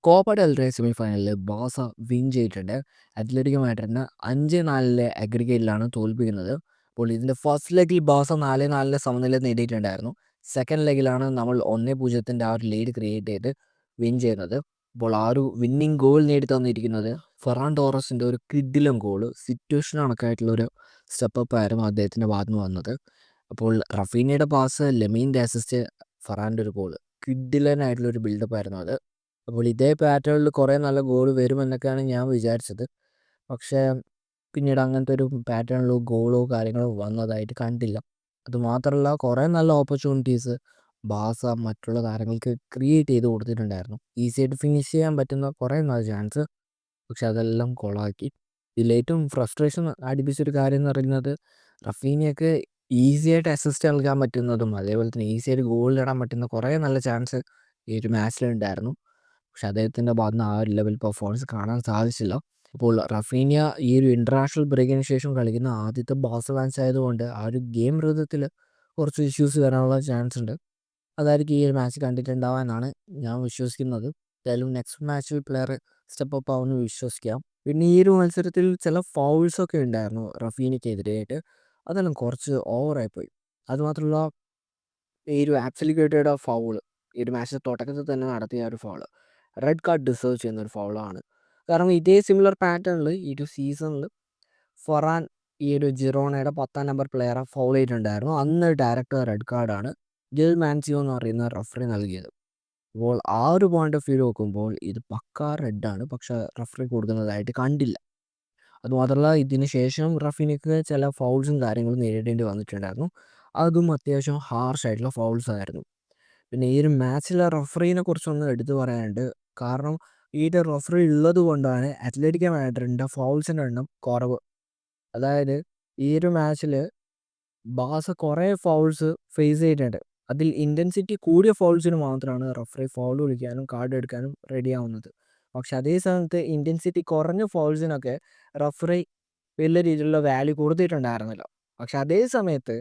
Copa del Rey സെമിഫൈനലിൽ ബാസ win ചെയ്തിട്ടുണ്ട്. Atletico മാഡ്രിഡിനെ 5-4 അഗ്രിഗേറ്റിലാണ് തോൽപ്പിക്കുന്നത്. അപ്പോൾ ഇതിൻ്റെ ഫസ്റ്റ് ലെഗിൽ ബാസ 4-4 സമനില നേടിയിട്ടുണ്ടായിരുന്നു. സെക്കൻഡ് ലെഗിലാണ് നമ്മൾ 1-0 ആ ഒരു ലീഡ് ക്രിയേറ്റ് ചെയ്ത് വിൻ ചെയ്യുന്നത്. അപ്പോൾ ആ ഒരു വിന്നിങ് ഗോൾ നേടി തന്നിരിക്കുന്നത് ഫെറാൻ ടോറസിൻ്റെ ഒരു കിഡിലൻ ഗോള്, സിറ്റുവേഷൻ കണക്കായിട്ടുള്ള ഒരു സ്റ്റെപ്പ് ആയിരുന്നു അദ്ദേഹത്തിൻ്റെ ഭാഗത്ത് നിന്ന് വന്നത്. അപ്പോൾ റഫീനയുടെ പാസ്, ലെമീൻ്റെ അസിസ്റ്റ്, ഫെറാൻ്റെ ഒരു ഗോള്, കിഡിലനായിട്ടുള്ളൊരു ബിൽഡപ്പ് ആയിരുന്നു അത്. അപ്പോൾ ഇതേ പാറ്റേണിൽ കുറേ നല്ല ഗോൾ വരുമെന്നൊക്കെയാണ് ഞാൻ വിചാരിച്ചത്. പക്ഷേ പിന്നീട് അങ്ങനത്തെ ഒരു പാറ്റേണിലോ ഗോളോ കാര്യങ്ങളോ വന്നതായിട്ട് കണ്ടില്ല. അതുമാത്രമല്ല, കുറേ നല്ല ഓപ്പർച്യൂണിറ്റീസ് ബാസ മറ്റുള്ള താരങ്ങൾക്ക് ക്രിയേറ്റ് ചെയ്ത് കൊടുത്തിട്ടുണ്ടായിരുന്നു. ഈസിയായിട്ട് ഫിനിഷ് ചെയ്യാൻ പറ്റുന്ന കുറേ നല്ല ചാൻസ്, പക്ഷെ അതെല്ലാം കൊളാക്കി. ഇതിലേറ്റവും ഫ്രസ്ട്രേഷൻ അടിപ്പിച്ചൊരു കാര്യം എന്ന് പറയുന്നത്, റഫീനിയൊക്കെ ഈസിയായിട്ട് അസിസ്റ്റ് നൽകാൻ പറ്റുന്നതും അതേപോലെ തന്നെ ഈസിയായിട്ട് ഗോൾ നേടാൻ പറ്റുന്ന കുറേ നല്ല ചാൻസ് ഈ ഒരു മാച്ചിലുണ്ടായിരുന്നു. പക്ഷെ അദ്ദേഹത്തിൻ്റെ ഭാഗത്ത് നിന്ന് ആ ഒരു ലെവൽ പെർഫോമൻസ് കാണാൻ സാധിച്ചില്ല. അപ്പോൾ റഫീനിയ ഈ ഒരു ഇൻ്റർനാഷണൽ ബ്രേക്കിന് ശേഷം കളിക്കുന്ന ആദ്യത്തെ ബാസ ഫാൻസ് ആയതുകൊണ്ട് ആ ഒരു ഗെയിം റിതത്തിൽ കുറച്ച് ഇഷ്യൂസ് വരാനുള്ള ചാൻസ് ഉണ്ട്. അതായിരിക്കും ഈ ഒരു മാച്ച് കണ്ടിട്ടുണ്ടാവാനാണ് ഞാൻ വിശ്വസിക്കുന്നത്. എന്തായാലും നെക്സ്റ്റ് മാച്ചിൽ പ്ലെയർ സ്റ്റെപ്പ് അപ്പ് ആവുമെന്ന് വിശ്വസിക്കാം. പിന്നെ ഈ ഒരു മത്സരത്തിൽ ചില ഫൗൾസൊക്കെ ഉണ്ടായിരുന്നു റഫീനിക്കെതിരെയായിട്ട്. അതെല്ലാം കുറച്ച് ഓവറായിപ്പോയി. അതുമാത്രമല്ല, ഈ ഒരു ആബ്സലിക്വേറ്റയുടെ ഫൗള്, ഈ ഒരു മാച്ചിൻ്റെ തുടക്കത്തിൽ തന്നെ നടത്തിയ ഒരു ഫൗള് റെഡ് കാർഡ് ഡിസേർവ് ചെയ്യുന്ന ഒരു ഫൗളാണ്. കാരണം ഇതേ സിമിലർ പാറ്റേണിൽ ഈ ഒരു സീസണിൽ ഫറാൻ ഈ ഒരു ജിറോണയുടെ 10ാം നമ്പർ പ്ലെയറെ ഫൗൾ ചെയ്തിട്ടുണ്ടായിരുന്നു. അന്ന് ഡയറക്റ്റ് റെഡ് കാർഡാണ് ജിൽ മാൻസിയോ എന്ന് പറയുന്ന റഫറി നൽകിയത്. അപ്പോൾ ആ ഒരു പോയിന്റ് ഓഫ് വ്യൂ നോക്കുമ്പോൾ ഇത് പക്കാ റെഡാണ്, പക്ഷേ റഫറി കൊടുക്കുന്നതായിട്ട് കണ്ടില്ല. അതുമാത്രമല്ല, ഇതിന് ശേഷം റഫീനിക്ക് ചില ഫൗൾസും കാര്യങ്ങളും നേരിടേണ്ടി വന്നിട്ടുണ്ടായിരുന്നു. അതും അത്യാവശ്യം ഹാർഷായിട്ടുള്ള ഫൗൾസ് ആയിരുന്നു. പിന്നെ ഈ ഒരു മാച്ചിലെ റഫറീനെ കുറിച്ചൊന്ന് എടുത്തു പറയാനുണ്ട്. കാരണം ഈ ഒരു റഫറി ഉള്ളത് കൊണ്ടാണ് അത്ലറ്റിക്കോ മാഡ്രിഡിൻ്റെ ഫൗൾസിൻ്റെ എണ്ണം കുറവ്. അതായത് ഈ ഒരു മാച്ചിൽ ബാസ കുറേ ഫൗൾസ് ഫേസ് ചെയ്തിട്ടുണ്ട്. അതിൽ ഇൻറ്റൻസിറ്റി കൂടിയ ഫൗൾസിന് മാത്രമാണ് റഫറി ഫൗൾ വിളിക്കാനും കാർഡ് എടുക്കാനും റെഡി ആവുന്നത്. പക്ഷെ അതേ സമയത്ത് ഇൻറ്റൻസിറ്റി കുറഞ്ഞ ഫൗൾസിനൊക്കെ റഫറി വലിയ രീതിയിലുള്ള വാല്യൂ കൊടുത്തിട്ടുണ്ടായിരുന്നില്ല. പക്ഷെ അതേ സമയത്ത്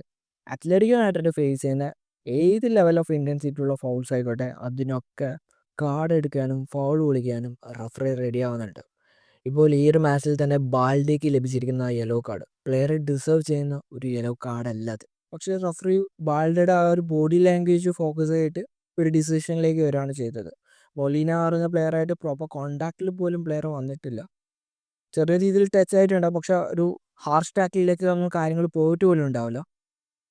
അത്ലറ്റിക്കോ മാഡ്രിഡ് ഫേസ് ചെയ്യുന്ന ഏത് ലെവൽ ഓഫ് ഇൻറ്റൻസിറ്റി ഉള്ള ഫൗൾസ് ആയിക്കോട്ടെ അതിനൊക്കെ കാർഡ് എടുക്കാനും ഫൗൾ വിളിക്കാനും റഫറി റെഡി ആവുന്നുണ്ട്. ഇപ്പോൾ ഈ ഒരു മാച്ചിൽ തന്നെ ബാൽഡേക്ക് ലഭിച്ചിരിക്കുന്ന യെല്ലോ കാർഡ് പ്ലെയർ ഡിസേർവ് ചെയ്യുന്ന ഒരു യെല്ലോ കാർഡ് അല്ല അത്. പക്ഷേ റഫറി ബാൽഡയുടെ ആ ഒരു ബോഡി ലാംഗ്വേജ് ഫോക്കസ് ചെയ്തിട്ട് ഒരു ഡിസിഷനിലേക്ക് വരികയാണ് ചെയ്തത്. മൊലീന പറഞ്ഞ പ്ലെയറായിട്ട് പ്രോപ്പർ കോണ്ടാക്റ്റിൽ പോലും പ്ലെയർ വന്നിട്ടില്ല. ചെറിയ രീതിയിൽ ടച്ച് ആയിട്ടുണ്ട്, പക്ഷെ ഒരു ഹാർഷ് ടാക്കിലേക്ക് ഒന്നും കാര്യങ്ങൾ പോയിട്ട് പോലും ഉണ്ടാവില്ല.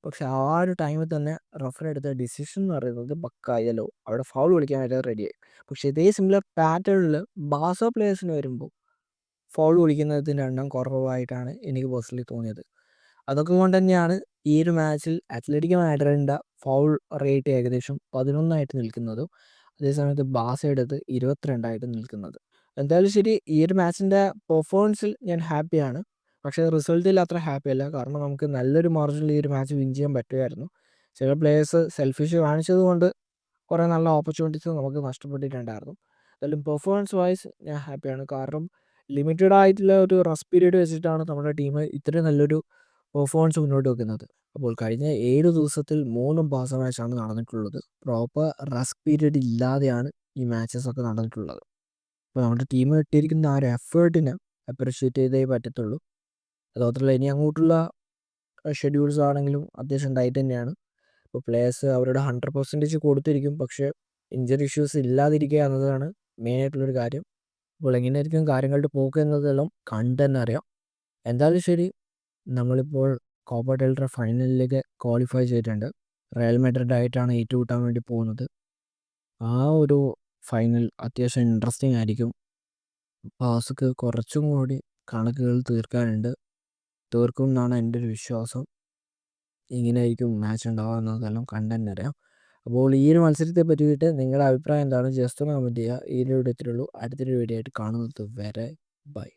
പക്ഷെ ആ ഒരു ടൈമിൽ തന്നെ റഫറി എടുത്ത ഡിസിഷൻ എന്ന് പറയുന്നത് പക്കായല്ലോ, അവിടെ ഫൗൾ വിളിക്കാനായിട്ട് റെഡിയായി. പക്ഷേ ഇതേ സിമിലർ പാറ്റേണിൽ ബാസ പ്ലേയേഴ്സിന് വരുമ്പോൾ ഫൗൾ വിളിക്കുന്നതിൻ്റെ എണ്ണം കുറവായിട്ടാണ് എനിക്ക് പേഴ്സണലി തോന്നിയത്. അതൊക്കെ കൊണ്ട് തന്നെയാണ് ഈ ഒരു മാച്ചിൽ അത്ലറ്റിക്കോ മാഡ്രിഡിൻ്റെ ഫൗൾ റേറ്റ് ഏകദേശം 11 നിൽക്കുന്നതും അതേസമയത്ത് ബാസയുടേത് 22 നിൽക്കുന്നത്. എന്തായാലും ശരി, ഈ ഒരു മാച്ചിൻ്റെ പെർഫോമൻസിൽ ഞാൻ ഹാപ്പിയാണ്. പക്ഷേ റിസൾട്ടിൽ അത്ര ഹാപ്പി അല്ല. കാരണം നമുക്ക് നല്ലൊരു മാർജിനിൽ ഈ ഒരു മാച്ച് വിൻ ചെയ്യാൻ പറ്റുമായിരുന്നു. ചില പ്ലേയേഴ്സ് സെൽഫിഷ് കാണിച്ചത് കൊണ്ട് കുറേ നല്ല ഓപ്പർച്യൂണിറ്റീസ് നമുക്ക് നഷ്ടപ്പെട്ടിട്ടുണ്ടായിരുന്നു. എന്തായാലും പെർഫോമൻസ് വൈസ് ഞാൻ ഹാപ്പിയാണ്. കാരണം ലിമിറ്റഡ് ആയിട്ടുള്ള ഒരു റെസ്റ്റ് പീരീഡ് വെച്ചിട്ടാണ് നമ്മുടെ ടീം ഇത്രയും നല്ലൊരു പെർഫോമൻസ് മുന്നോട്ട് വെക്കുന്നത്. അപ്പോൾ കഴിഞ്ഞ 7 ദിവസത്തിൽ 3 ബാസ മാച്ചാണ് നടന്നിട്ടുള്ളത്. പ്രോപ്പർ റെസ്റ്റ് പീരീഡ് ഇല്ലാതെയാണ് ഈ മാച്ചസ് ഒക്കെ നടന്നിട്ടുള്ളത്. അപ്പോൾ നമ്മുടെ ടീം ഇട്ടിരിക്കുന്ന ആ ഒരു എഫേർട്ടിനെ അപ്രിഷ്യേറ്റ് ചെയ്തേ പറ്റത്തുള്ളൂ. അതുമാത്രമല്ല, ഇനി അങ്ങോട്ടുള്ള ഷെഡ്യൂൾസ് ആണെങ്കിലും അത്യാവശ്യം ടൈറ്റ് തന്നെയാണ്. ഇപ്പോൾ പ്ലേയേഴ്സ് അവരുടെ 100% കൊടുത്തിരിക്കും, പക്ഷേ ഇഞ്ചറി ഇഷ്യൂസ് ഇല്ലാതിരിക്കുക എന്നതാണ് മെയിനായിട്ടുള്ളൊരു കാര്യം. അപ്പോൾ എങ്ങനെയായിരിക്കും കാര്യങ്ങളുടെ പോക്ക് എന്നതെല്ലാം കണ്ട് തന്നെ അറിയാം. എന്തായാലും ശരി, നമ്മളിപ്പോൾ കോപ്പ ഡെൽ റേ ഫൈനലിലേക്ക് ക്വാളിഫൈ ചെയ്തിട്ടുണ്ട്. റയൽ മാഡ്രിഡ് ആയിട്ടാണ് ഏറ്റുമുട്ടാൻ വേണ്ടി പോകുന്നത്. ആ ഒരു ഫൈനൽ അത്യാവശ്യം ഇൻട്രസ്റ്റിംഗ് ആയിരിക്കും. ബാസക്ക് കുറച്ചും കൂടി കണക്കുകൾ തീർക്കാനുണ്ട്. തീർക്കും എന്നാണ് എൻ്റെ ഒരു വിശ്വാസം. എങ്ങനെയായിരിക്കും മാച്ച് ഉണ്ടാവുക എന്നതെല്ലാം കണ്ട് തന്നെ അറിയാം. അപ്പോൾ ഈ ഒരു മത്സരത്തെ പറ്റിയിട്ട് നിങ്ങളുടെ അഭിപ്രായം എന്താണ്? ജസ്റ്റ് ഒന്ന് കമൻറ്റ് ചെയ്യുക. ഈ ഒരു വീഡിയോ ഇത്രയേ ഉള്ളൂ. അടുത്തൊരു വീഡിയോ ആയിട്ട് കാണുന്നത് വരെ ബൈ.